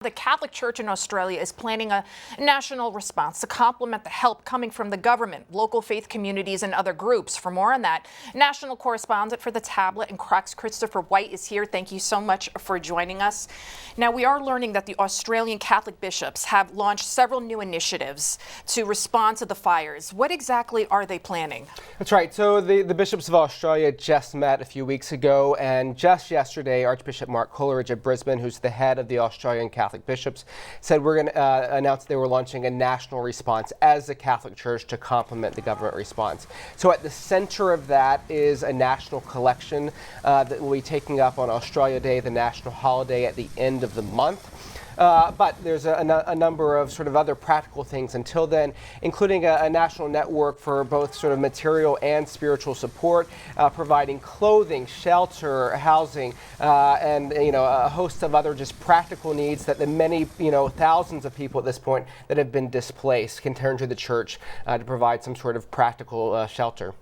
The Catholic Church in Australia is planning a national response to complement the help coming from the government, local faith communities, and other groups. For more on that, national correspondent for the Tablet and Crux, Christopher White, is here. Thank you so much for joining us. Now, we are learning that the Australian Catholic bishops have launched several new initiatives to respond to the fires. What exactly are they planning? That's right. So the bishops of Australia just met a few weeks ago, and just yesterday, Archbishop Mark Coleridge of Brisbane, who's the head of the Australian Catholic bishops, said we're going to announce they were launching a national response as the Catholic Church to complement the government response. So at the center of that is a national collection that will be taking up on Australia Day, the national holiday at the end of the month. But there's a number of sort of other practical things until then, including a national network for both sort of material and spiritual support, providing clothing, shelter, housing, and a host of other just practical needs that the many thousands of people at this point that have been displaced can turn to the church to provide some sort of practical shelter.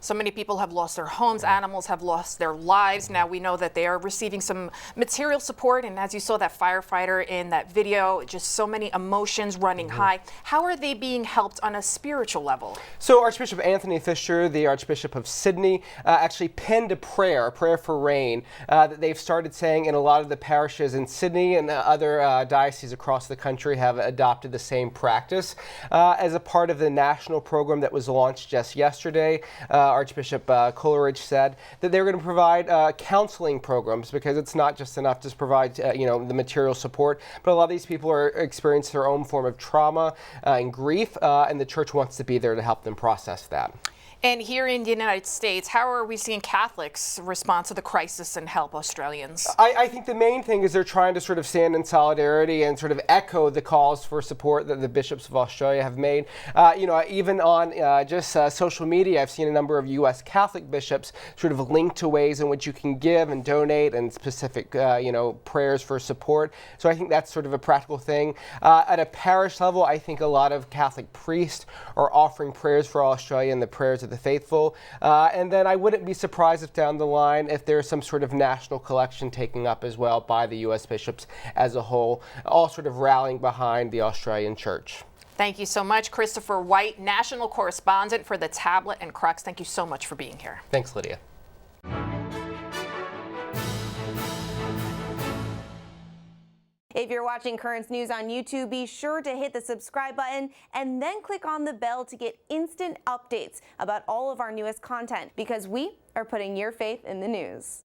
So many people have lost their homes, animals have lost their lives. Now we know that they are receiving some material support, and as you saw that firefighter in that video, just so many emotions running high. How are they being helped on a spiritual level? So Archbishop Anthony Fisher, the Archbishop of Sydney, actually penned a prayer for rain, that they've started saying in a lot of the parishes in Sydney, and other dioceses across the country have adopted the same practice as a part of the national program that was launched just yesterday. Archbishop Coleridge said that they're going to provide counseling programs, because it's not just enough to provide the material support, but a lot of these people are experiencing their own form of trauma and grief, and the church wants to be there to help them process that. And here in the United States, how are we seeing Catholics respond to the crisis and help Australians? I think the main thing is they're trying to sort of stand in solidarity and sort of echo the calls for support that the bishops of Australia have made. Even on just social media, I've seen a number of U.S. Catholic bishops sort of link to ways in which you can give and donate, and specific, prayers for support. So I think that's sort of a practical thing. At a parish level, I think a lot of Catholic priests are offering prayers for Australia and the prayers of the faithful. And then I wouldn't be surprised if down the line, if there's some sort of national collection taken up as well by the U.S. bishops as a whole, all sort of rallying behind the Australian Church. Thank you so much, Christopher White, national correspondent for the Tablet and Crux. Thank you so much for being here. Thanks, Lydia. If you're watching Currents News on YouTube, be sure to hit the subscribe button and then click on the bell to get instant updates about all of our newest content, because we are putting your faith in the news.